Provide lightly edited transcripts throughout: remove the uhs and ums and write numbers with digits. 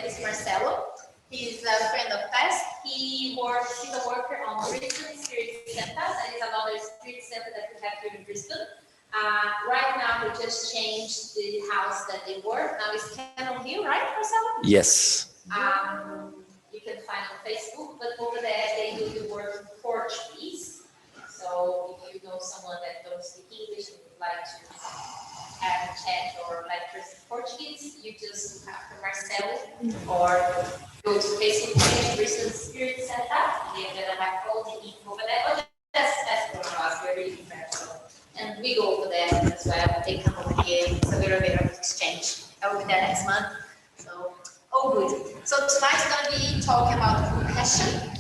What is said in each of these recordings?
is Marcelo. He's a friend of past. He's a worker on Brisbane Spirit Center. That is another spirit center that we have here in Brisbane. Right now, we just changed the house that they were. Now it's Cannon Hill, right, Marcelo? Yes. You can find on Facebook, but over there they do the work in Portuguese. So if you know someone that don't speak English and would like to have a chat or lectures in Portuguese, you just look after Marcelo or go to Facebook page, Brisbane Spirit Center, and they're gonna have all the info over there. Oh, that's for us, we're really professional. And we go over there as well. They come over here. It's a little bit of exchange. I will be there next month. So, all good. So tonight we're going to be talking about compassion.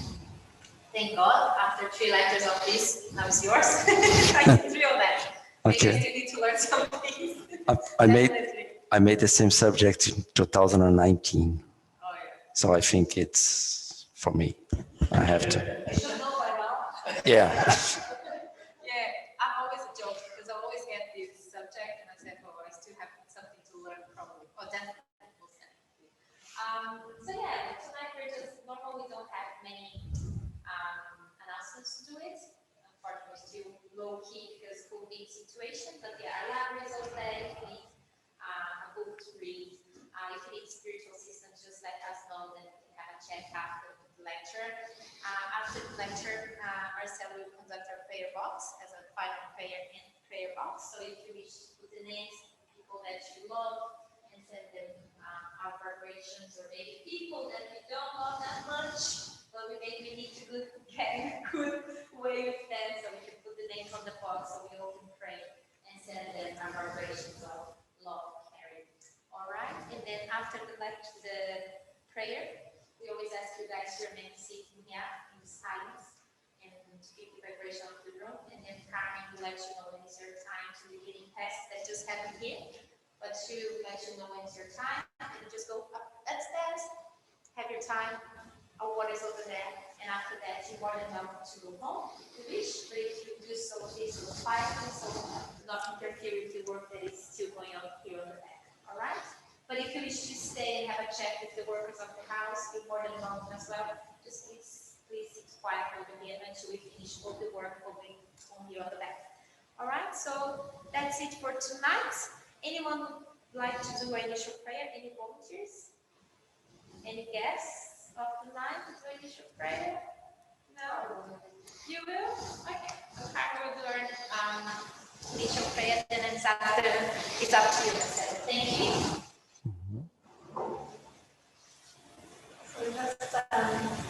Thank God, after 3 lectures of this, now it's yours. I can 3 of that. Maybe you still need to learn something. I made the same subject in 2019. Oh, yeah. So I think it's for me. I have to. You should know by now. Yeah. Yeah, I'm always a joke because I always get this subject and I said, oh, I still have something to learn probably. Oh, definitely. So yeah, tonight we're just normal. We don't have many announcements to do it. Unfortunately, we're still low key because COVID situation. But yeah, our libraries over there. If you need a book to read, if you need spiritual systems, just let us know. Then we can have a chat after the lecture. After the lecture, Marcelo will conduct our prayer box as a final prayer box. So if you wish to put the names of people that you love and send them our vibrations, or maybe people that we don't love that much, but we need to get a good way with them, so we can put the names on the box so we all can pray and send them our vibrations of love carried. All right, and then after the prayer, we always ask you guys to remain sitting here in silence and to keep the vibration of the room. And then Carmen will let you know when it's your time to be getting tests that just happened here. But she will let you know when it's your time. And you just go up upstairs, have your time. Our water is over there. And after that, you're more than welcome to go home if you wish. But if you do so, please do it quietly, so do not interfere with the work that is still going on here on the back. All right? But if you wish to stay and have a chat with the workers of the house, you're more than welcome as well. Just please sit quietly over here until we finish all the work over here on the back. All right? So that's it for tonight. Anyone would like to do an initial prayer? Any volunteers? Any guests of the night to do initial prayer? No? You will? Okay. So Carmen will do our initial prayer, and then it's up to you, Marcelo. Thank you. So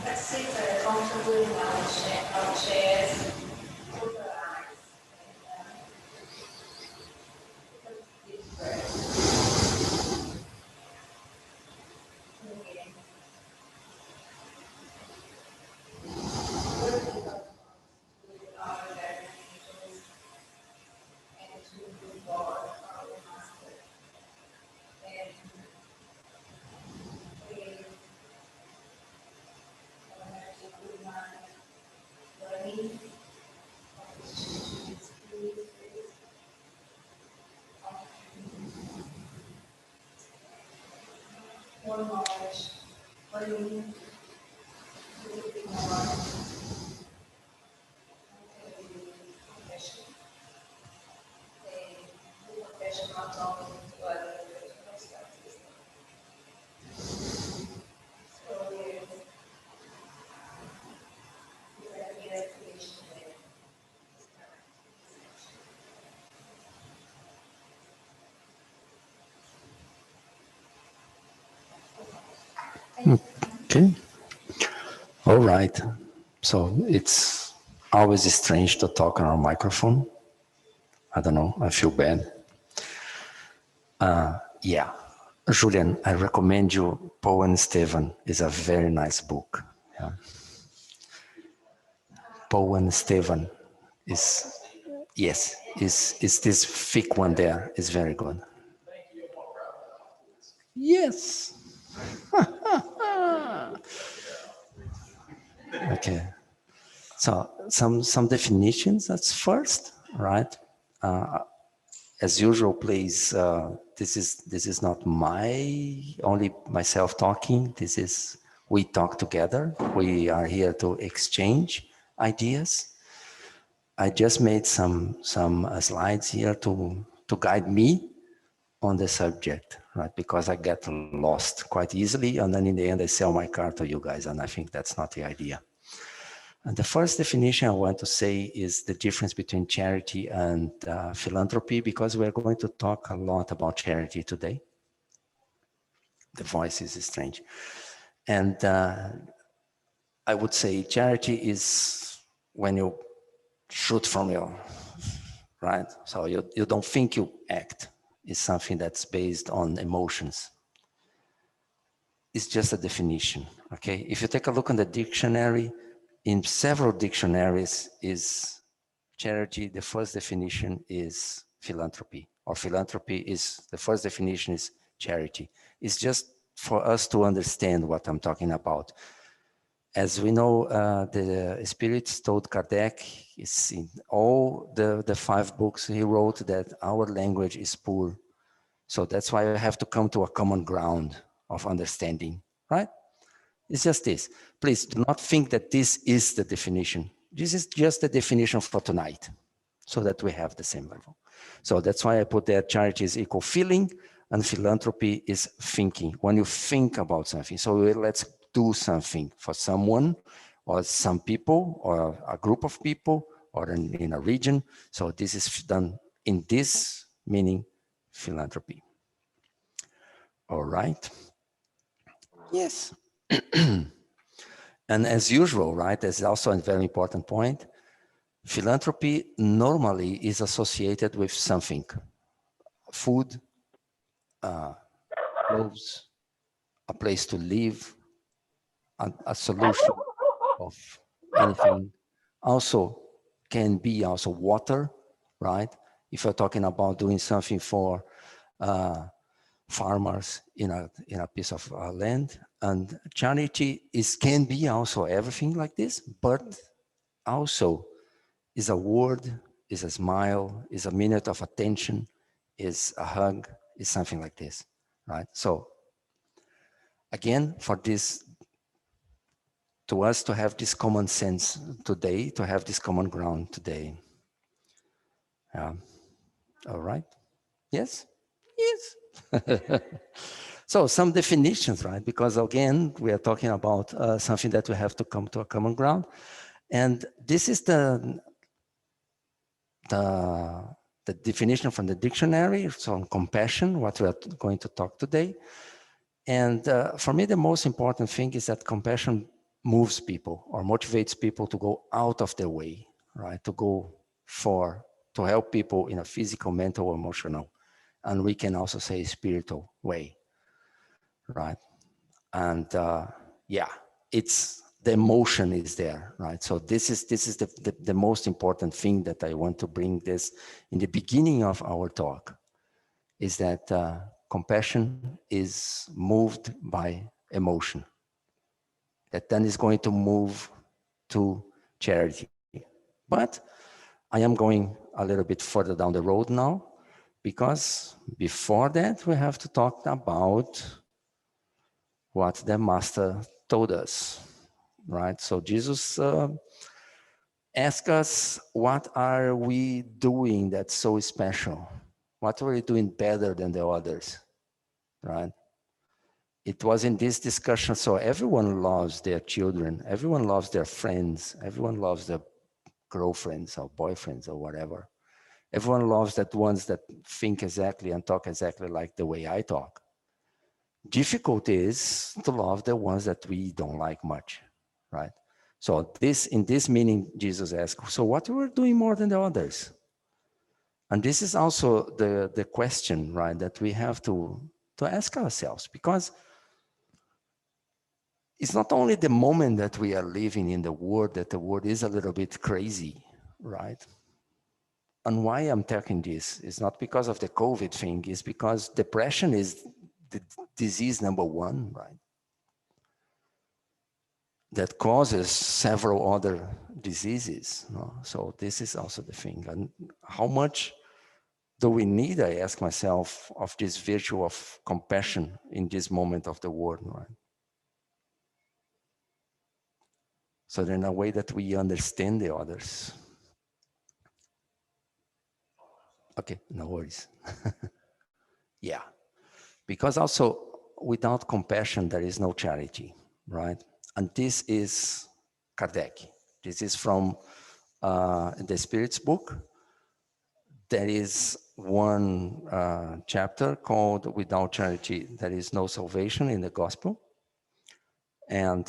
let's sit comfortably in our chairs. Close our eyes. More knowledge, learning, more compassion. Compassion not only to others, but to ourselves. So with that creation there. Okay. All right. So it's always strange to talk on our microphone. I don't know. I feel bad. Yeah. Julian, I recommend you Paul and Stephen. It's a very nice book. Yeah. Paul and Stephen is, yes, is this thick one there. It's very good. Yes. Okay. So some definitions. That's first, right? as usual, please, this is not only myself talking. This is, we talk together. We are here to exchange ideas. I just made some slides here to guide me on the subject, right? Because I get lost quite easily, and then in the end I sell my car to you guys, and I think that's not the idea. And the first definition I want to say is the difference between charity and philanthropy, because we're going to talk a lot about charity today. The voice is strange. And I would say charity is when you shoot from your, right? So you don't think, you act. It's something that's based on emotions. It's just a definition, okay? If you take a look in the dictionary, in several dictionaries is charity, the first definition is philanthropy, or philanthropy is, the first definition is charity. It's just for us to understand what I'm talking about. As we know, the spirits told Kardec, is in all the 5 books he wrote, that our language is poor. So that's why we have to come to a common ground of understanding, right? It's just this. Please do not think that this is the definition. This is just the definition for tonight, so that we have the same level. So that's why I put there, charity is equal feeling, and philanthropy is thinking. When you think about something, so let's do something for someone, or some people, or a group of people, or in a region. So this is done in this meaning, philanthropy. All right. Yes. And as usual, right, there's also a very important point. Philanthropy normally is associated with something: food, clothes, a place to live, a solution of anything. Also can be also water, right? If you're talking about doing something for farmers in a piece of land. And charity can be also everything like this, but also is a word, is a smile, is a minute of attention, is a hug, is something like this, right? So again, for this, to us to have this common sense today, to have this common ground today. All right? Yes? Yes. So some definitions, right? Because again, we are talking about something that we have to come to a common ground. And this is the definition from the dictionary. So on compassion, what we are going to talk today. And for me, the most important thing is that compassion moves people or motivates people to go out of their way, right? To help people in a physical, mental, emotional, and we can also say spiritual way, right? And yeah, it's the emotion is there, right? So this is the most important thing that I want to bring this in the beginning of our talk, is that compassion is moved by emotion, that then is going to move to charity. But I am going a little bit further down the road now, because before that we have to talk about what the master told us, right? So Jesus asked us, what are we doing that's so special? What are we doing better than the others, right? It was in this discussion, so everyone loves their children, everyone loves their friends, everyone loves their girlfriends or boyfriends or whatever. Everyone loves that ones that think exactly and talk exactly like the way I talk. Difficult is to love the ones that we don't like much, right? So in this meaning, Jesus asked, so what we're doing more than the others? And this is also the question, right, that we have to ask ourselves, because it's not only the moment that we are living in the world, that the world is a little bit crazy, right? And why I'm talking this is not because of the COVID thing, it's because depression is the disease number 1, right? That causes several other diseases. No? So this is also the thing. And how much do we need, I ask myself, of this virtue of compassion in this moment of the world, right? So that in a way that we understand the others. Okay, no worries. Yeah, because also without compassion, there is no charity, right? And this is Kardec. This is from the Spirit's book. There is one chapter called Without Charity, There is No Salvation in the Gospel. And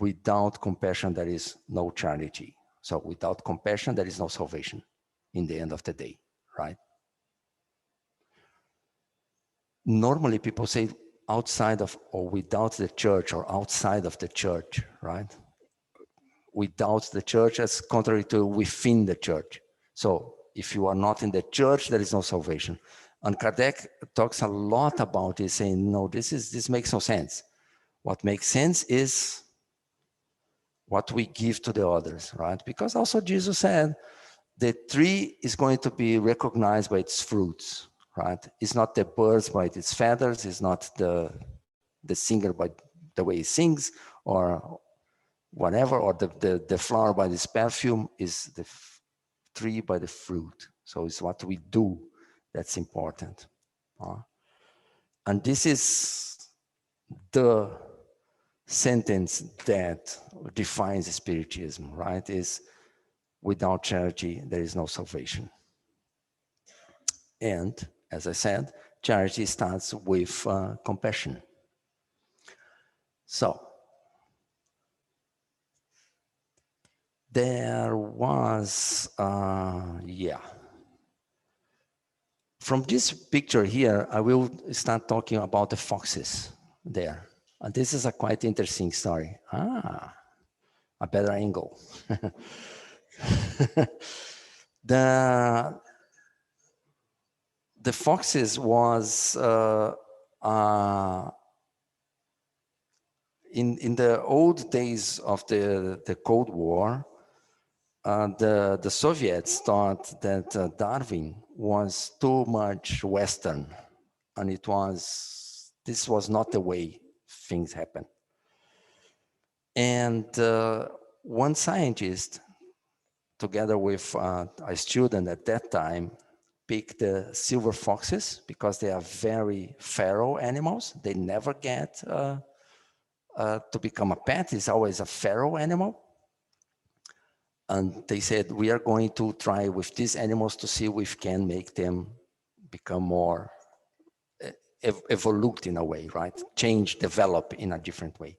without compassion, there is no charity. So without compassion, there is no salvation in the end of the day, right? Normally people say outside of or without the church or outside of the church, right? Without the church as contrary to within the church. So if you are not in the church, there is no salvation. And Kardec talks a lot about this, saying, no, this makes no sense. What makes sense is what we give to the others, right? Because also Jesus said, the tree is going to be recognized by its fruits, right? It's not the birds by its feathers, it's not the singer by the way he sings, or whatever, or the flower by its perfume, is the tree by the fruit. So it's what we do that's important. And this is the sentence that defines spiritism, right? Is without charity, there is no salvation. And as I said, charity starts with compassion. So there was, yeah. From this picture here, I will start talking about the foxes there. And this is a quite interesting story. A better angle. the the foxes was in the old days of the Cold War, the Soviets thought that Darwin was too much Western, and this was not the way things happen. And one scientist, together with a student at that time, picked the silver foxes because they are very feral animals. They never get to become a pet. It's always a feral animal. And they said, we are going to try with these animals to see if we can make them become more evolved in a way, right? Change, develop in a different way.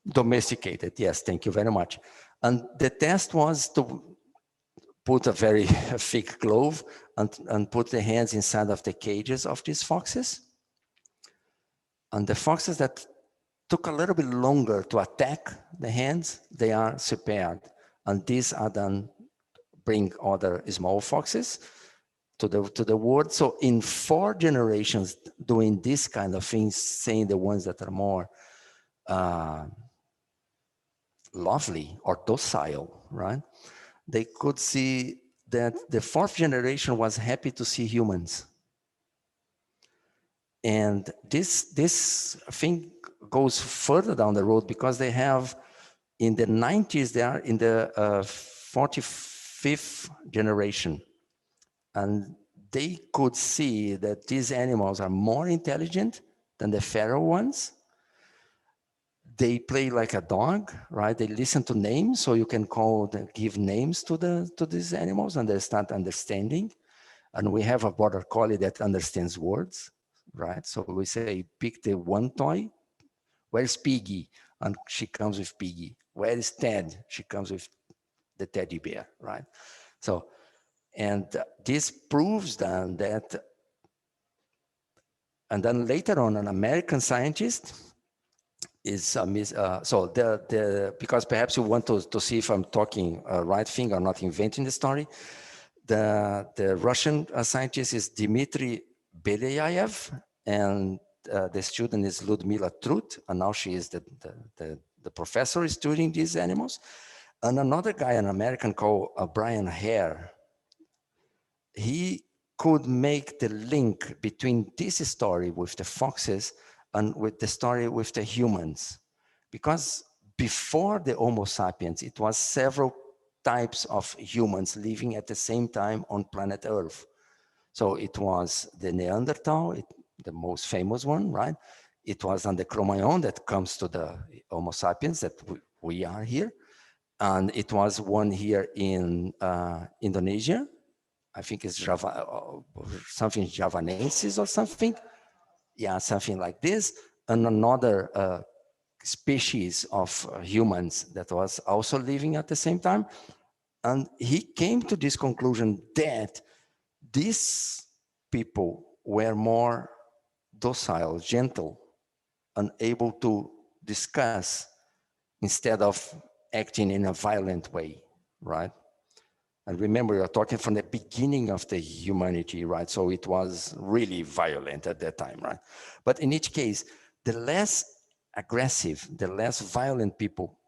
Domesticated, yes, thank you very much. And the test was to put a very thick glove and put the hands inside of the cages of these foxes. And the foxes that took a little bit longer to attack the hands, they are spared. And these are then bring other small foxes to the world. So in 4 generations doing this kind of things, saying the ones that are more lovely or docile, right? They could see that the 4th generation was happy to see humans. And this thing goes further down the road because they have, in the 90s, they are in the 45th generation. And they could see that these animals are more intelligent than the feral ones. They play like a dog, right? They listen to names, so you can give names to these animals, and they start understanding. And we have a border collie that understands words, right? So we say, pick the one toy. Where's Piggy? And she comes with Piggy. Where is Ted? She comes with the teddy bear, right? So, and this proves then that, and then later on, an American scientist is so because perhaps you want to see if I'm talking right thing or not inventing the story. The Russian scientist is Dmitry Belyayev, and the student is Ludmila Trut, and now she is the professor studying these animals. And another guy, an American called Brian Hare, he could make the link between this story with the foxes and with the story with the humans. Because before the Homo sapiens, it was several types of humans living at the same time on planet Earth. So it was the Neanderthal, the most famous one, right? It was on the Cro-Magnon that comes to the Homo sapiens that we are here. And it was one here in Indonesia. I think it's Java, something Javanensis or something. Yeah, something like this. And another species of humans that was also living at the same time. And he came to this conclusion that these people were more docile, gentle, and able to discuss instead of acting in a violent way, right? And remember, you're talking from the beginning of the humanity, right? So it was really violent at that time, right? But in each case, the less aggressive, the less violent people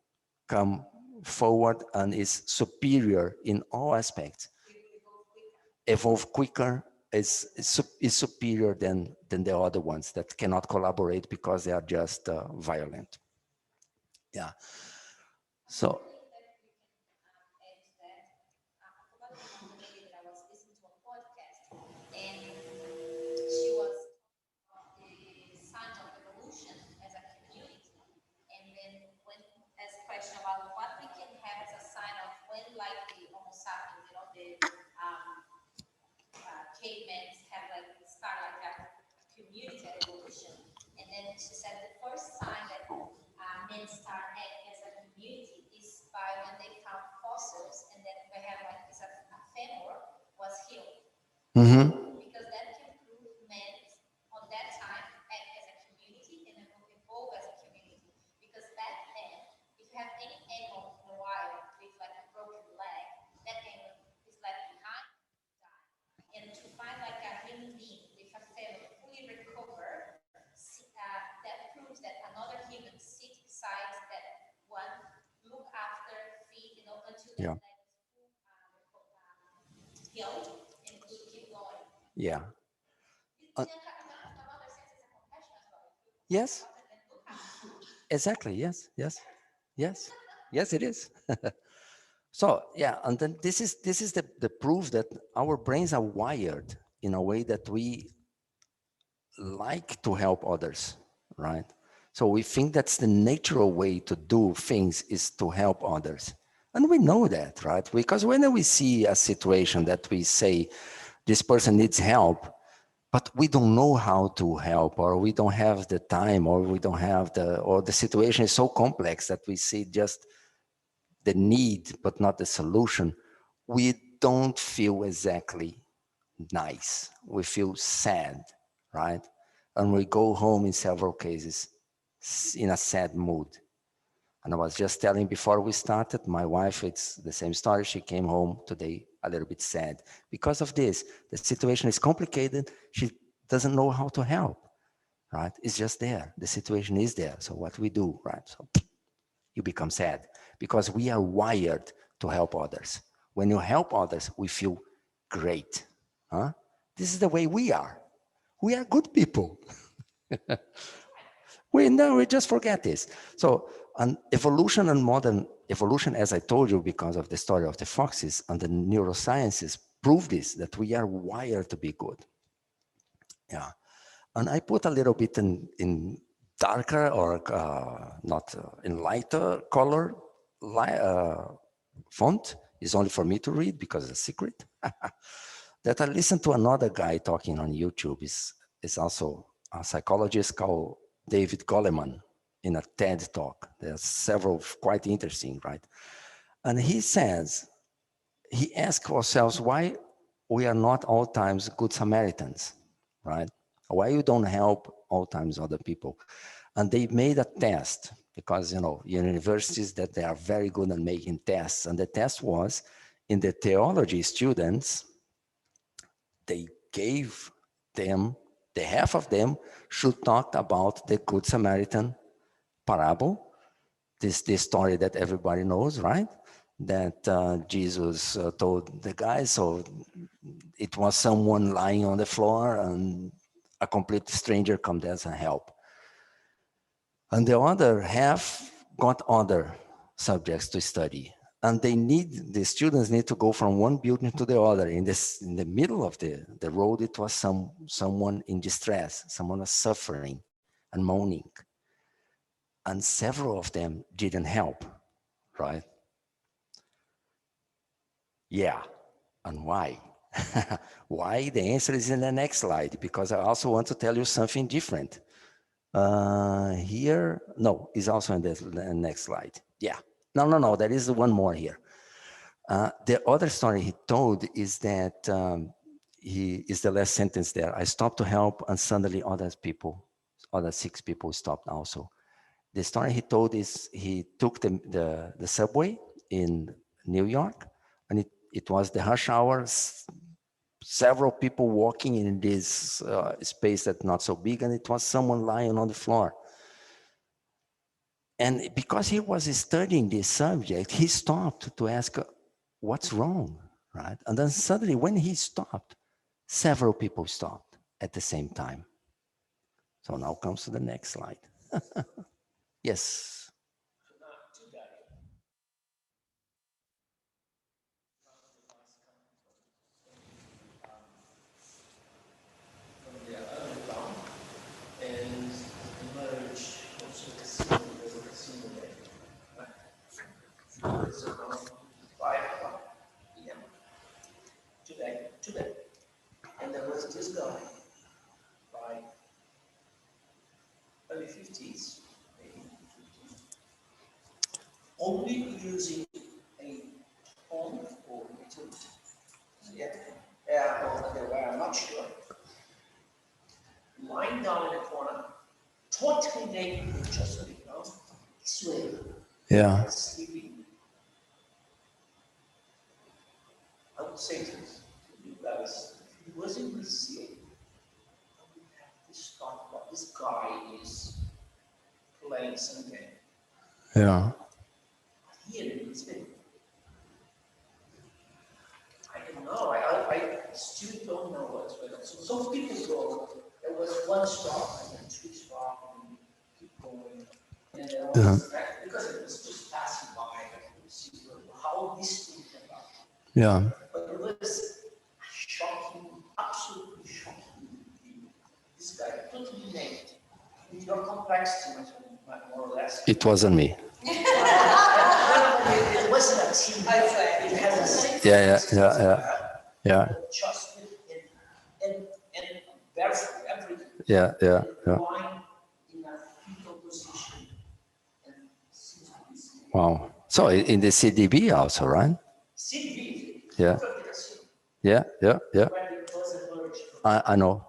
come forward and is superior in all aspects, evolve quicker, is superior than the other ones that cannot collaborate because they are just violent. Yeah. So, I forgot the name of the lady that I was listening to a podcast, and she was talking about the signs of evolution as a community. And then when as a question about what we can have as a sign of when, like the Homo sapiens, the um, cavemen have like start like a community at evolution. And then she said the first sign that men start acting as a community is by when they found fossils and then we have like this a femur was healed. mm-hmm. Because that can prove men on that time act as a community and evolve as a community. Because back then, if you have any animal in the wild with like a broken leg, that animal is left behind, die. And to find like a human being with a femur fully recovered, that proves that another human sits beside that one, look after, feed, until that Yeah, leg is full healed and could keep going. yeah. In another sense, it's a compassion as well. You care Yes, about them and look after them. exactly. Yes, yes, yes, yes. It is. So yeah, and then this is the proof that our brains are wired in a way that we like to help others, right? So we think that's the natural way to do things is to help others. And we know that, right? Because when we see a situation that we say this person needs help, but we don't know how to help, or we don't have the time, or we don't have or the situation is so complex that we see just the need, but not the solution, we don't feel exactly nice. We feel sad, right? And we go home in several cases in a sad mood. And I was just telling before we started, my wife, it's the same story. She came home today a little bit sad. Because of this, the situation is complicated. She doesn't know how to help, right? It's just there. The situation is there. So what we do, right? So you become sad because we are wired to help others. When you help others, we feel great. Huh? This is the way we are. We are good people. We just forget this. So, an evolution and modern evolution, as I told you, because of the story of the foxes and the neurosciences, prove this that we are wired to be good. Yeah. And I put a little bit in darker or not in lighter color font. Is only for me to read because it's a secret. That I listened to another guy talking on YouTube. Is also a psychologist called David Goleman in a TED talk. There's several quite interesting, right? And he says, he asks ourselves why we are not all times good Samaritans, right? Why you don't help all times other people. And they made a test because, universities that they are very good at making tests. And the test was in the theology students, they gave them, the half of them should talk about the Good Samaritan parable, this story that everybody knows, right? that Jesus told the guys. So it was someone lying on the floor and a complete stranger come there and help. And the other half got other subjects to study. And the students need to go from one building to the other. In the middle of the road, it was someone in distress, someone was suffering and moaning. And several of them didn't help, right? Yeah. And why? Why? The answer is in the next slide, because I also want to tell you something different. Here, no, is also in the next slide. Yeah. No, there is one more here. The other story he told is that he is the last sentence there. I stopped to help, and suddenly other 6 people stopped also. The story he told is he took the subway in New York, and it was the rush hours, several people walking in this space that's not so big, and it was someone lying on the floor. And because he was studying this subject, he stopped to ask, what's wrong, right? And then suddenly when he stopped, several people stopped at the same time. So now comes to the next slide. Yes. And emerge also casino, there's a casino there. Right? It's around 5 p.m. Today. And there was this guy by early 50s, maybe 50s, only using a phone or utility. Yeah, or I'm not sure. Lying down in the corner, totally naked, just sleeping. Yeah. Sleeping. I would say to you guys, if he was in Brazil, I would have this thought about this guy is playing some game. Yeah. Here in Brazil, I don't know. I still don't know what's going on. So some people go, there was one stop, and then 2 stop, and keep going. And then always, because it was just passing by, I could see how this thing came about. Yeah. But it was shocking, absolutely shocking. This guy, totally naked, with your complexity, more or less. It wasn't me. It wasn't a team. It has a same. Yeah. Just and barefoot, everything. Yeah. Lying in a fetal position. And seems to be sleeping. Wow. So in the CDB also, right? CDB. Yeah. Yeah. Where it was emerged. I know.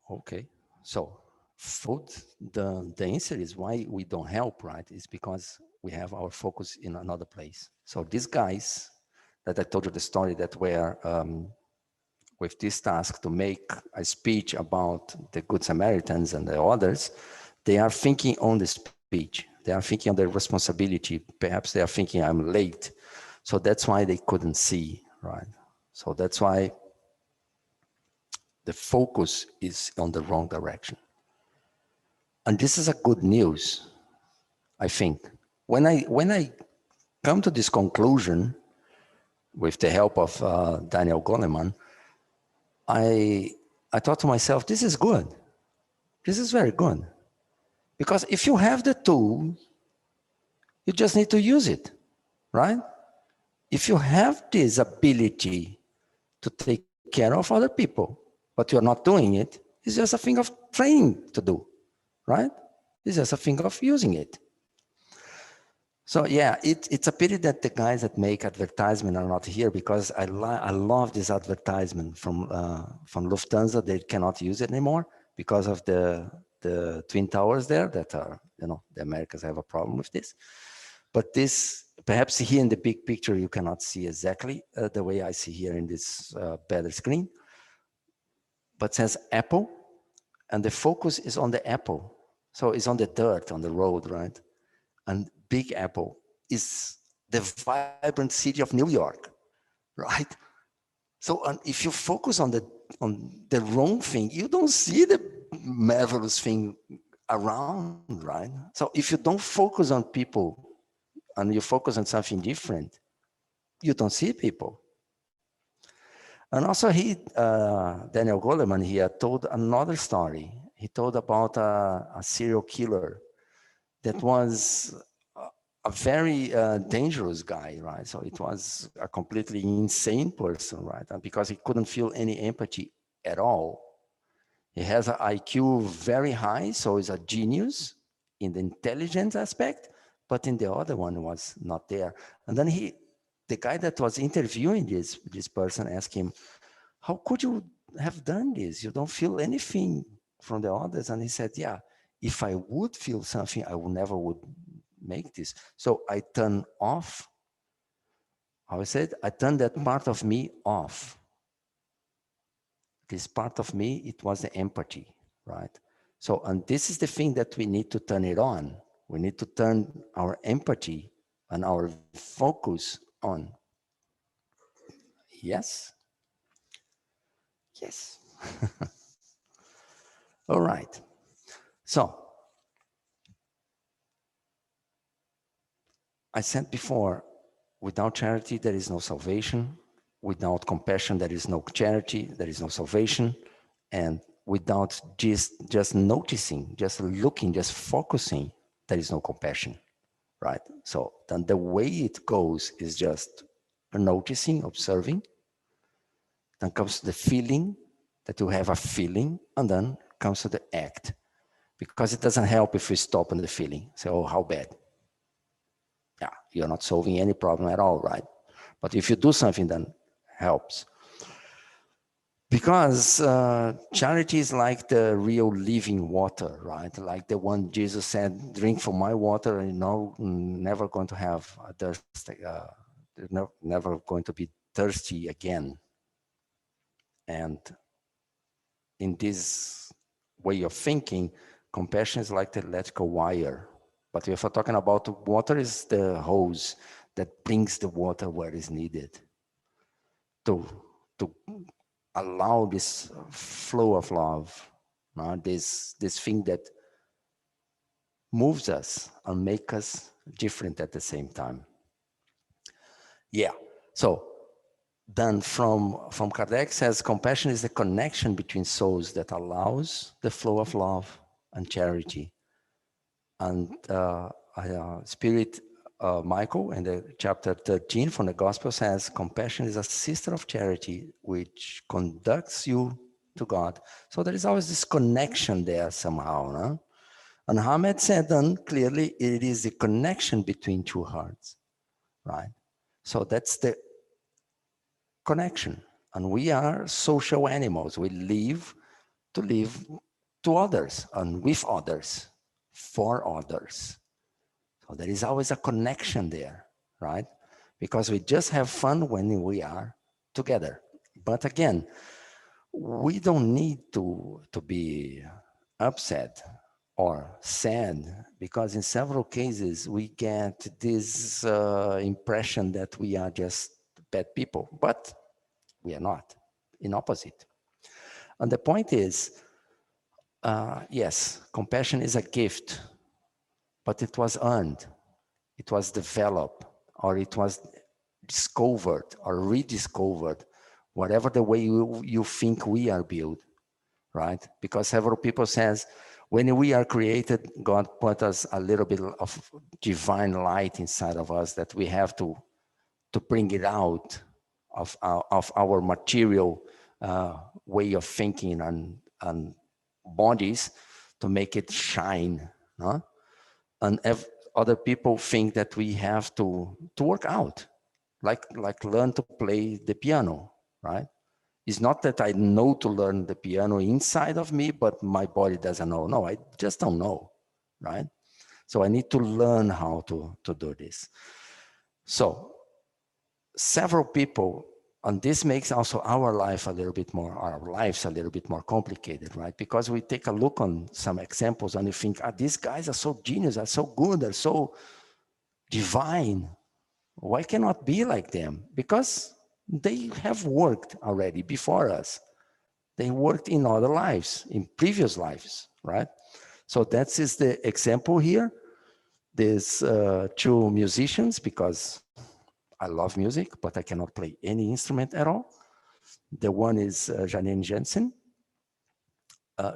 Okay. So food, the answer is why we don't help, right? Is because we have our focus in another place. So these guys that I told you the story that were with this task to make a speech about the Good Samaritans and the others, they are thinking on the speech. They are thinking on their responsibility. Perhaps they are thinking I'm late. So that's why they couldn't see, right? So that's why the focus is on the wrong direction. And this is a good news, I think. When I come to this conclusion with the help of Daniel Goleman, I thought to myself, this is good. This is very good. Because if you have the tool, you just need to use it, right? If you have this ability to take care of other people, but you're not doing it, it's just a thing of training to do, right? It's just a thing of using it. So yeah, it's a pity that the guys that make advertisement are not here, because I love this advertisement from Lufthansa. They cannot use it anymore because of the Twin Towers there that are, the Americans have a problem with this. But this, perhaps here in the big picture, you cannot see exactly the way I see here in this better screen. But it says Apple, and the focus is on the Apple. So it's on the dirt, on the road, right? And Big Apple is the vibrant city of New York, right? So if you focus on the wrong thing, you don't see the marvelous thing around, right? So if you don't focus on people and you focus on something different, you don't see people. And also Daniel Goleman here told another story. He told about a serial killer that was a very dangerous guy, right? So it was a completely insane person, right? And because he couldn't feel any empathy at all. He has an IQ very high, so he's a genius in the intelligence aspect, but in the other one was not there. And then the guy that was interviewing this person asked him, how could you have done this? You don't feel anything from the others. And he said, yeah, if I would feel something, I would never would make this. So I turn off, how I said, I turn that part of me off. This part of me, it was the empathy, right? So, and this is the thing that we need to turn it on. We need to turn our empathy and our focus on. Yes? Yes. All right. So, I said before, without charity, there is no salvation. Without compassion, there is no charity, there is no salvation. And without just noticing, just looking, just focusing, there is no compassion, right? So then the way it goes is just noticing, observing. Then comes the feeling, that you have a feeling, and then comes to the act. Because it doesn't help if we stop on the feeling. Say, oh, how bad. Yeah, you're not solving any problem at all, right? But if you do something, then helps. Because charity is like the real living water, right? Like the one Jesus said, drink from my water and never going to have a thirst, never going to be thirsty again. And in this way of thinking, compassion is like the electrical wire. But if we're talking about water, is the hose that brings the water where is needed to, to allow this flow of love, this thing that moves us and make us different at the same time. Yeah. So then from Kardec says compassion is the connection between souls that allows the flow of love and charity. And Spirit Michael in the chapter 13 from the Gospel says compassion is a sister of charity which conducts you to God. So there is always this connection there somehow. No? And Hamed said then clearly it is the connection between two hearts, right? So that's the connection. And we are social animals. We live to others and with others, for others. So there is always a connection there, right? Because we just have fun when we are together. But again, we don't need to be upset or sad because in several cases we get this impression that we are just bad people, but we are not, in opposite. And the point is, yes, compassion is a gift, but it was earned, it was developed, or it was discovered or rediscovered, whatever the way you think we are built, right? Because several people says, when we are created, God put us a little bit of divine light inside of us that we have to bring it out of our material way of thinking and bodies to make it shine, no? And other people think that we have to work out, like learn to play the piano, right? It's not that I know to learn the piano inside of me, but my body doesn't know. No, I just don't know, right? So I need to learn how to do this. So several people And this makes also our life a little bit more, our lives a little bit more complicated, right? Because we take a look on some examples and you think, these guys are so genius, are so good, are so divine. Why cannot be like them? Because they have worked already before us. They worked in other lives, in previous lives, right? So that is the example here. There's two musicians, because I love music, but I cannot play any instrument at all. The one is Janine Jensen.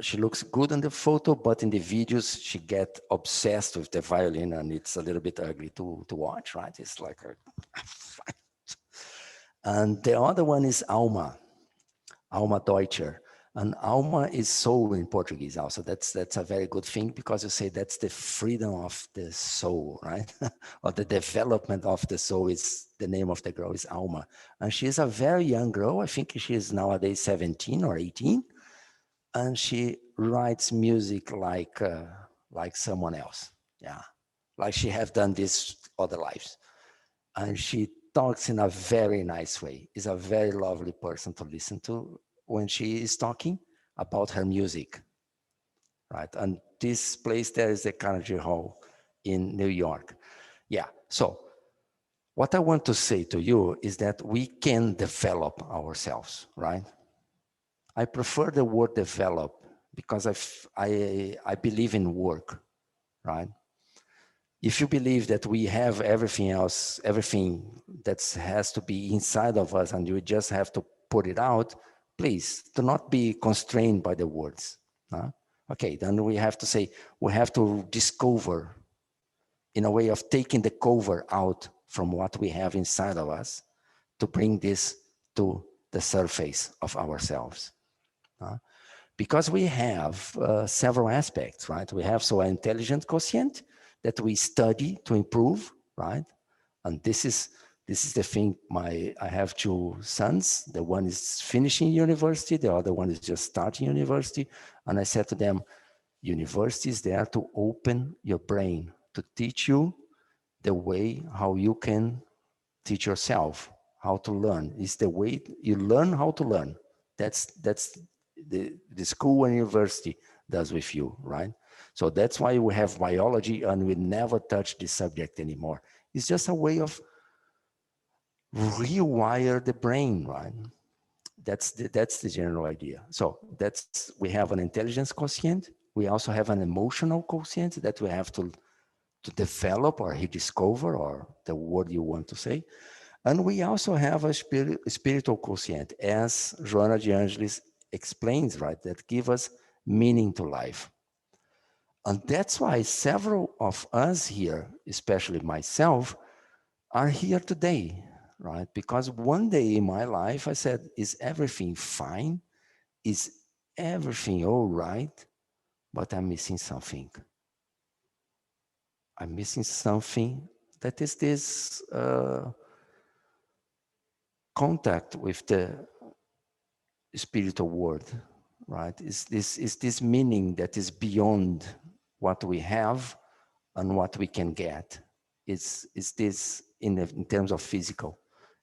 She looks good in the photo, but in the videos, she get obsessed with the violin, and it's a little bit ugly to watch, right? It's like a... And the other one is Alma. Alma Deutscher. And alma is soul in Portuguese also. That's a very good thing, because you say that's the freedom of the soul, right? Or the development of the soul is the name of the girl is Alma. And she is a very young girl. I think she is nowadays 17 or 18. And she writes music like someone else. Yeah. Like she have done this other lives. And she talks in a very nice way. Is a very lovely person to listen to when she is talking about her music, right? And this place there is the Carnegie Hall in New York. Yeah, so what I want to say to you is that we can develop ourselves, right? I prefer the word develop because I believe in work, right? If you believe that we have everything else, everything that has to be inside of us and you just have to put it out, please do not be constrained by the words. Huh? Okay, then we have to say, we have to discover in a way of taking the cover out from what we have inside of us to bring this to the surface of ourselves. Huh? Because we have several aspects, right? We have so an intelligent quotient that we study to improve, right? And this is the thing. I have two sons. The one is finishing university, the other one is just starting university. And I said to them, university is there to open your brain, to teach you the way how you can teach yourself how to learn. It's the way you learn how to learn. That's the school and university does with you, right? So that's why we have biology and we never touch this subject anymore. It's just a way of rewire the brain, right? That's the general idea. So we have an intelligence quotient. We also have an emotional quotient that we have to develop or rediscover, or the word you want to say. And we also have a spiritual quotient, as Joana de Angelis explains, right, that give us meaning to life. And that's why several of us here, especially myself, are here today, right? Because one day in my life, I said, is everything fine? Is everything all right? But I'm missing something. I'm missing something that is this contact with the spiritual world, right? Is this meaning that is beyond what we have and what we can get. Is this in terms of physical?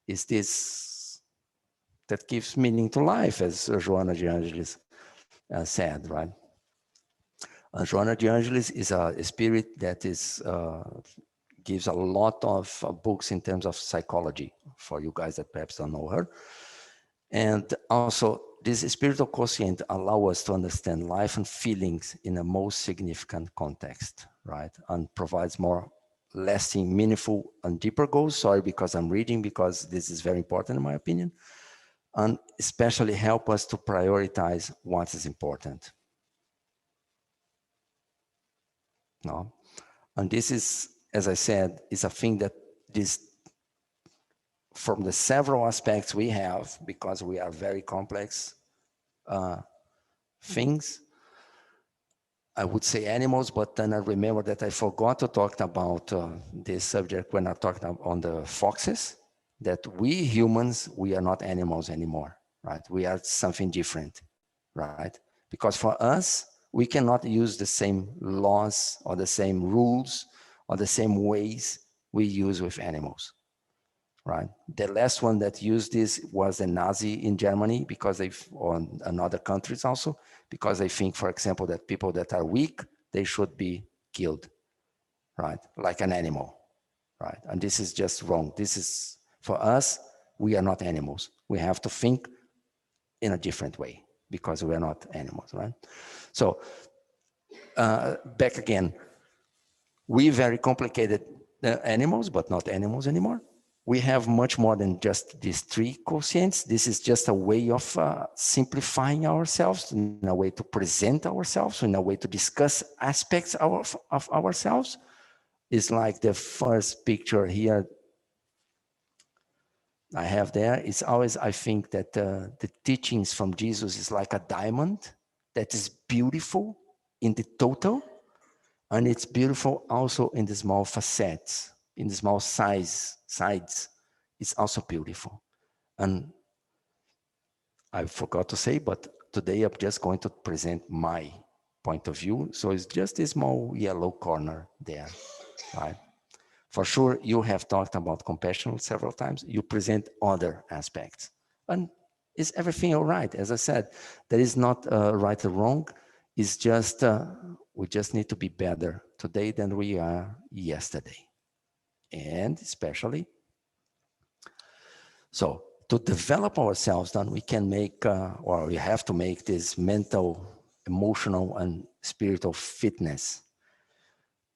Is this that gives meaning to life, as Joana de Angelis said, right? Joana de Angelis is a spirit that gives a lot of books in terms of psychology for you guys that perhaps don't know her. And also, this spiritual quotient allows us to understand life and feelings in a most significant context, right? And provides more lasting, meaningful, and deeper goals. Sorry, because I'm reading, because this is very important in my opinion. And especially help us to prioritize what is important. No? And this is, as I said, is a thing that this, from the several aspects we have, because we are very complex things, I would say animals, but then I remember that I forgot to talk about this subject when I talked on the foxes, that we humans, we are not animals anymore, right? We are something different, right? Because for us, we cannot use the same laws or the same rules or the same ways we use with animals, right? The last one that used this was the Nazi in Germany because they, on in other countries also, because they think, for example, that people that are weak, they should be killed, right? Like an animal, right? And this is just wrong. This is, for us, we are not animals. We have to think in a different way because we are not animals, right? So back again, we very complicated animals, but not animals anymore. We have much more than just these three quotients. This is just a way of simplifying ourselves, in a way to present ourselves, in a way to discuss aspects of ourselves. It's like the first picture here I have there. It's always, I think that the teachings from Jesus is like a diamond that is beautiful in the total, and it's beautiful also in the small facets, in the small sides. It's also beautiful. And I forgot to say, but today I'm just going to present my point of view. So it's just a small yellow corner there, right? For sure, you have talked about compassion several times. You present other aspects. And is everything all right? As I said, there is not right or wrong. It's just, we just need to be better today than we are yesterday. And especially, so to develop ourselves, then we can make, or we have to make this mental, emotional, and spiritual fitness.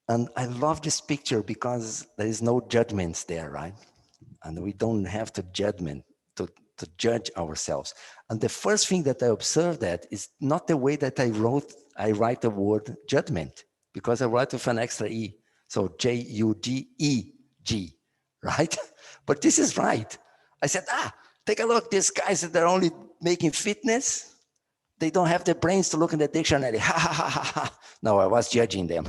And I love this picture because there is no judgments there, right? And we don't have to judgment to judge ourselves. And the first thing that I observed that is not the way that I write the word judgment, because I write with an extra E. So Judeg, right? But this is right. I said, take a look, these guys that are only making fitness, they don't have the brains to look in the dictionary. Ha ha ha ha ha. No, I was judging them.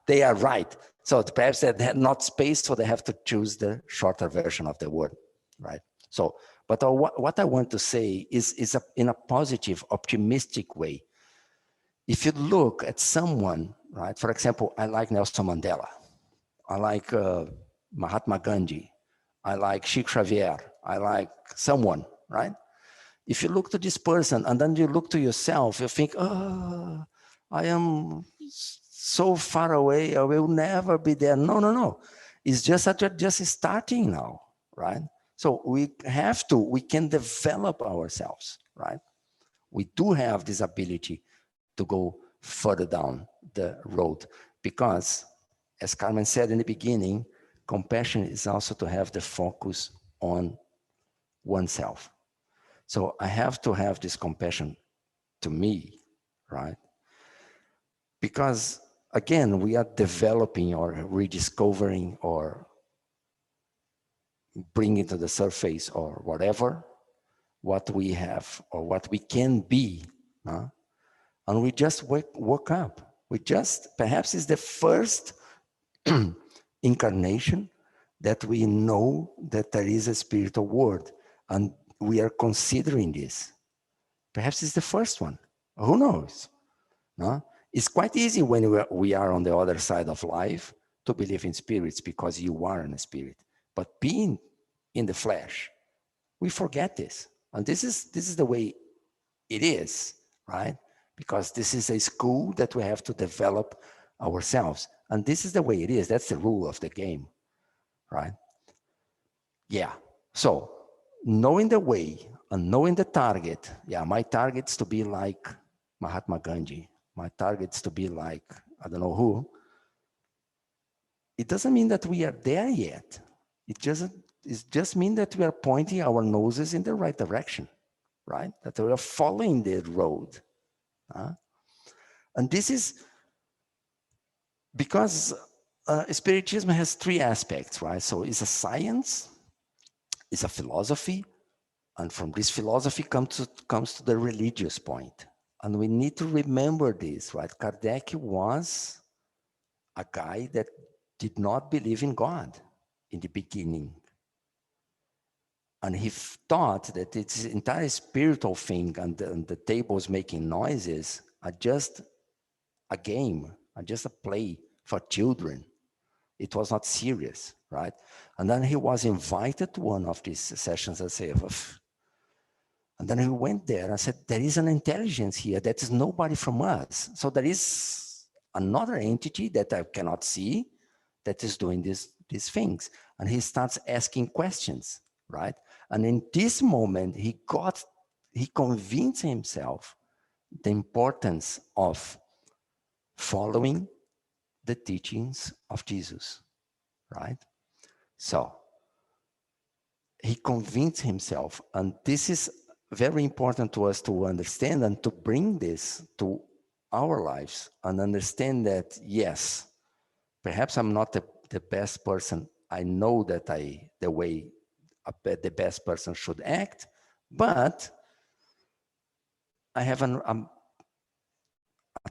They are right. So perhaps they had not space, so they have to choose the shorter version of the word, right? So, but what I want to say is in a positive, optimistic way. If you look at someone, right? For example, I like Nelson Mandela. I like Mahatma Gandhi. I like Chico Xavier. I like someone, right? If you look to this person and then you look to yourself, you think, oh, I am so far away, I will never be there. No, no, no. It's just that you're just starting now, right? So we can develop ourselves, right? We do have this ability to go further down the road because, as Carmen said in the beginning, compassion is also to have the focus on oneself. So I have to have this compassion to me, right? Because again, we are developing or rediscovering or bringing to the surface or whatever, what we have or what we can be. And we just woke up. We just, perhaps it's the first incarnation that we know that there is a spiritual world and we are considering this. Perhaps it's the first one. Who knows? No? It's quite easy when we are on the other side of life to believe in spirits because you are in a spirit. But being in the flesh, we forget this. And this is the way it is, right? Because this is a school that we have to develop ourselves. And this is the way it is. That's the rule of the game, right? Yeah. So knowing the way and knowing the target, yeah, my target's to be like Mahatma Gandhi. My target's to be like, I don't know who. It doesn't mean that we are there yet. It just means that we are pointing our noses in the right direction, right? That we are following the road. And this is because Spiritism has three aspects, right? So it's a science, it's a philosophy, and from this philosophy comes to the religious point. And we need to remember this, right? Kardec was a guy that did not believe in God in the beginning. And he thought that it's entire spiritual thing and the tables making noises are just a game, are just a play for children, It was not serious, right? And then he was invited to one of these sessions. I say, and then he went there and said, there is an intelligence here that is nobody from us. So there is another entity that I cannot see that is doing these things. And he starts asking questions, right? And in this moment, he convinced himself the importance of following the teachings of Jesus, right? So he convinced himself, and this is very important to us to understand and to bring this to our lives and understand that, yes, perhaps I'm not the best person. I know that the way the best person should act, but I have a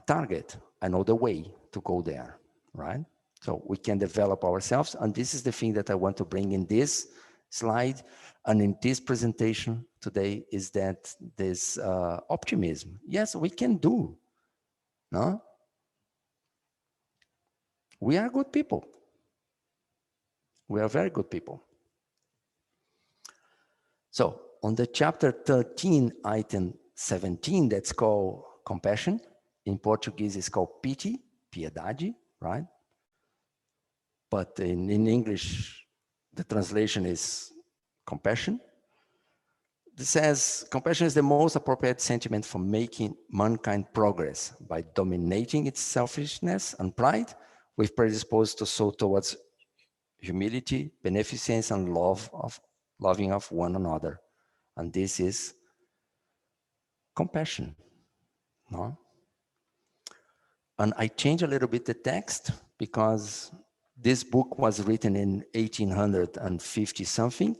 target. I know the way to go there, right? So we can develop ourselves. And this is the thing that I want to bring in this slide and in this presentation today is that this optimism. Yes, we can do, no? We are good people. We are very good people. So on the chapter 13, item 17, that's called compassion. In Portuguese, it's called pity, piedade, right? But in English, the translation is compassion. It says, compassion is the most appropriate sentiment for making mankind progress by dominating its selfishness and pride with predisposed to soul towards humility, beneficence, and loving of one another. And this is compassion, no? And I changed a little bit the text because this book was written in 1850 something,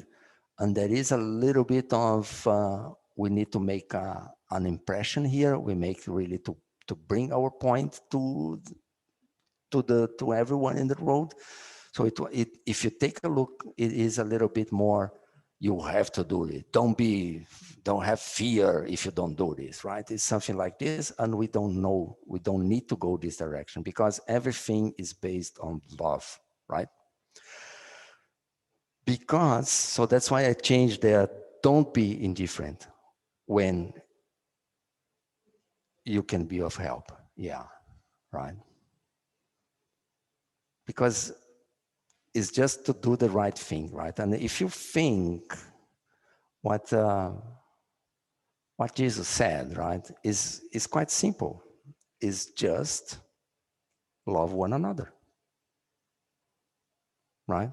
and there is a little bit of, we need to make an impression here. We make really to bring our point to everyone in the road. So if you take a look, it is a little bit more, you have to do it. Don't have fear if you don't do this, right? It's something like this, and we don't know, we don't need to go this direction because everything is based on love, right? Because, so that's why I changed there, don't be indifferent when you can be of help. Yeah, right? Because it's just to do the right thing, right? And if you think what Jesus said, right, is quite simple. Is just love one another, right?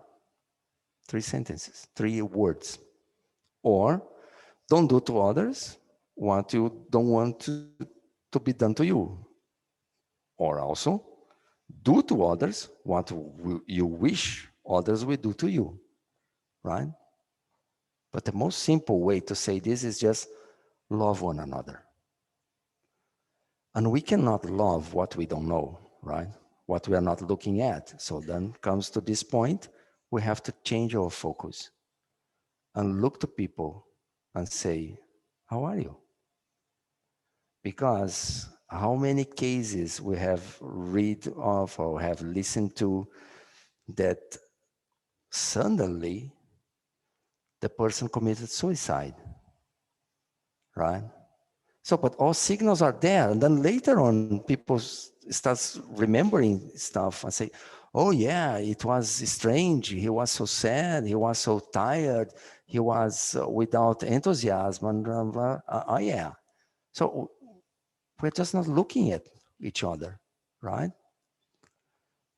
3 sentences, 3 words. Or don't do to others what you don't want to be done to you. Or also do to others what you wish others will do to you, right? But the most simple way to say this is just love one another. And we cannot love what we don't know, right? What we are not looking at. So then comes to this point, we have to change our focus and look to people and say, how are you? Because how many cases we have read of or have listened to that suddenly the person committed suicide, right? So, but all signals are there. And then later on, people starts remembering stuff and say, oh yeah, it was strange. He was so sad. He was so tired. He was without enthusiasm and blah, blah. Oh yeah. So we're just not looking at each other, right?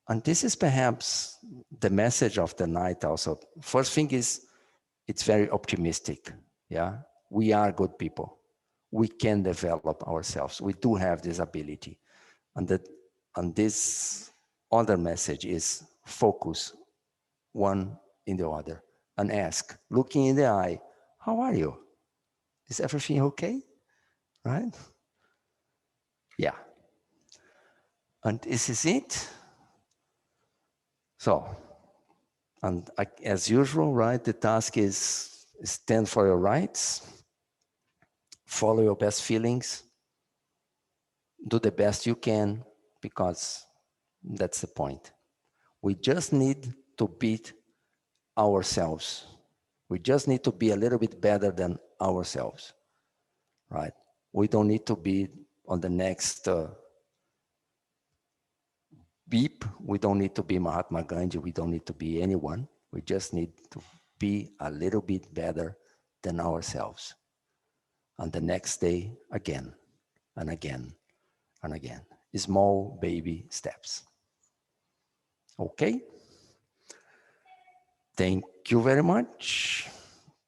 And this is perhaps the message of the night also. First thing is, it's very optimistic. Yeah, we are good people. We can develop ourselves. We do have this ability. And this other message is focus one in the other and ask, looking in the eye, how are you? Is everything okay? Right? Yeah. And this is it. So, and as usual, right, the task is stand for your rights, follow your best feelings, do the best you can, because that's the point. We just need to beat ourselves. We just need to be a little bit better than ourselves, right? We don't need to be on the next beep. We don't need to be Mahatma Gandhi. We don't need to be anyone. We just need to be a little bit better than ourselves. And the next day, again and again and again. Small baby steps. Okay? Thank you very much.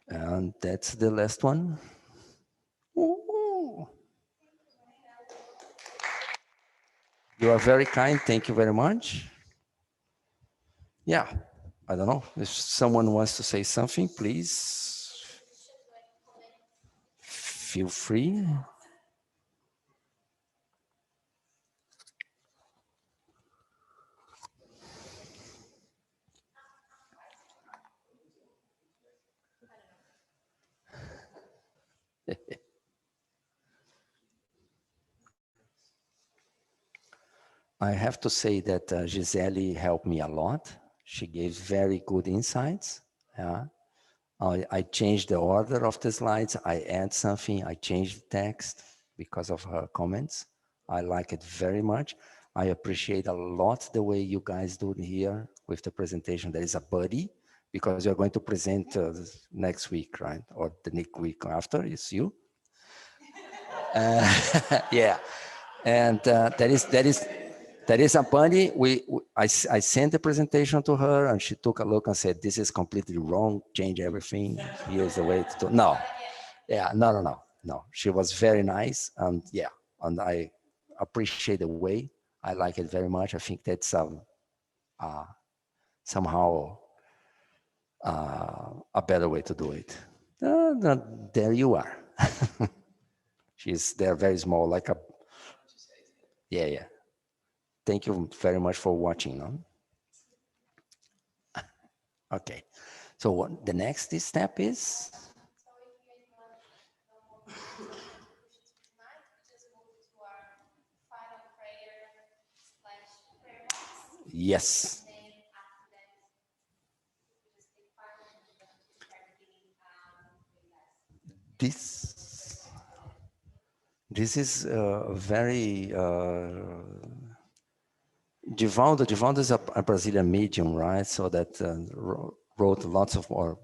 And that's the last one. Ooh. You are very kind. Thank you very much. Yeah, I don't know. If someone wants to say something, please feel free. I have to say that Gisele helped me a lot. She gave very good insights. Yeah. I changed the order of the slides. I add something. I changed the text because of her comments. I like it very much. I appreciate a lot the way you guys do it here with the presentation. There is a buddy because you're going to present next week, right? Or the next week after, it's you. Yeah. And there is a bunny. I sent the presentation to her, and she took a look and said, "This is completely wrong. Change everything. Here's the way to do." No, yeah, no. She was very nice, and yeah, and I appreciate the way. I like it very much. I think that's uh, somehow a better way to do it. There you are. They're very small, like a yeah. Thank you very much for watching. No? Okay. So the next step is? Yes. This this is very Divaldo is a Brazilian medium, right? So that wrote lots of, or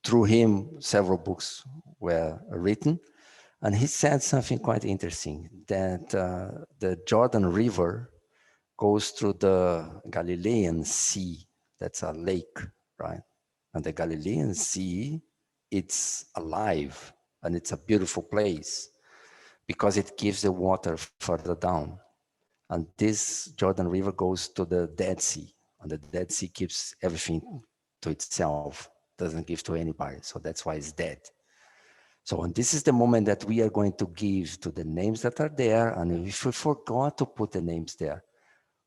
through him, several books were written. And he said something quite interesting, that the Jordan River goes through the Galilean Sea. That's a lake, right? And the Galilean Sea, it's alive and it's a beautiful place because it gives the water further down. And this Jordan River goes to the Dead Sea, and the Dead Sea keeps everything to itself, doesn't give to anybody. So that's why it's dead. So, and this is the moment that we are going to give to the names that are there. And if we forgot to put the names there,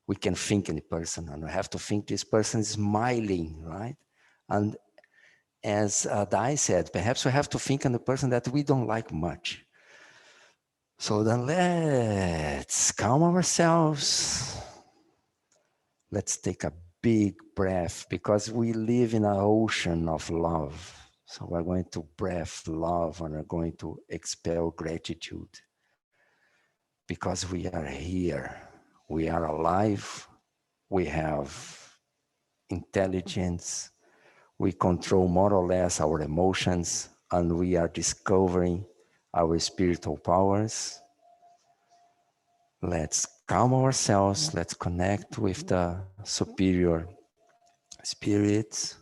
we can think in the person, and we have to think this person is smiling, right? And as Dai said, perhaps we have to think on the person that we don't like much. So then let's calm ourselves. Let's take a big breath because we live in an ocean of love. So we're going to breath love and we're going to expel gratitude because we are here. We are alive. We have intelligence. We control more or less our emotions, and we are discovering our spiritual powers. Let's calm ourselves. Let's connect with the superior spirits,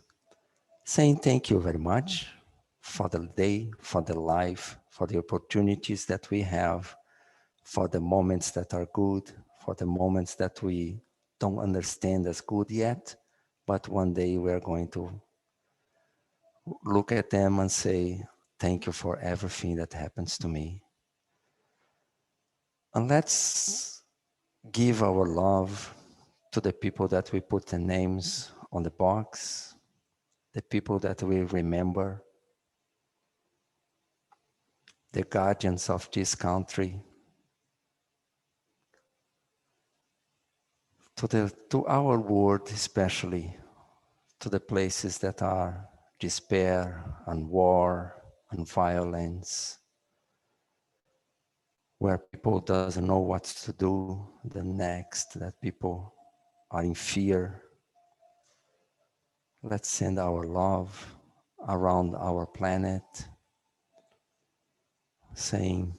saying thank you very much for the day, for the life, for the opportunities that we have, for the moments that are good, for the moments that we don't understand as good yet, but one day we're going to look at them and say, thank you for everything that happens to me. And let's give our love to the people that we put the names on the box, the people that we remember, the guardians of this country, to our world, especially to the places that are despair and war and violence, where people doesn't know what to do the next, that people are in fear. Let's send our love around our planet, saying,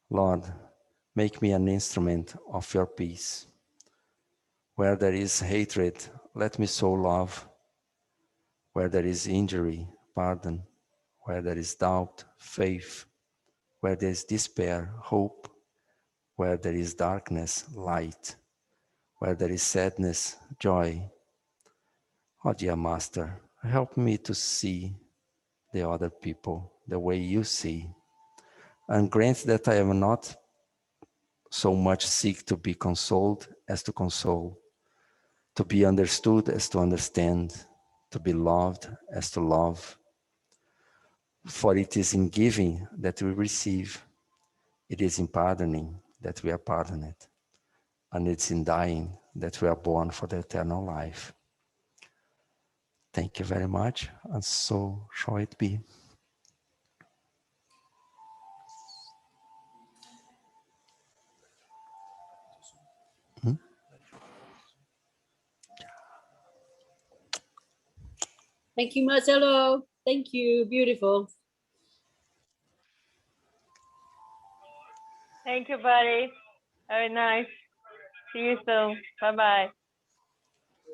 Lord, make me an instrument of your peace. Where there is hatred, let me sow love. Where there is injury, pardon. Where there is doubt, faith. Where there is despair, hope. Where there is darkness, light. Where there is sadness, joy. Oh, dear Master, help me to see the other people the way you see, and grant that I am not so much seek to be consoled as to console, to be understood as to understand, to be loved as to love. For it is in giving that we receive, it is in pardoning that we are pardoned, and it's in dying that we are born for the eternal life. Thank you very much, and so shall it be. Thank you, Marcelo. Thank you. Beautiful. Thank you, buddy. Very nice. See you soon. Bye-bye.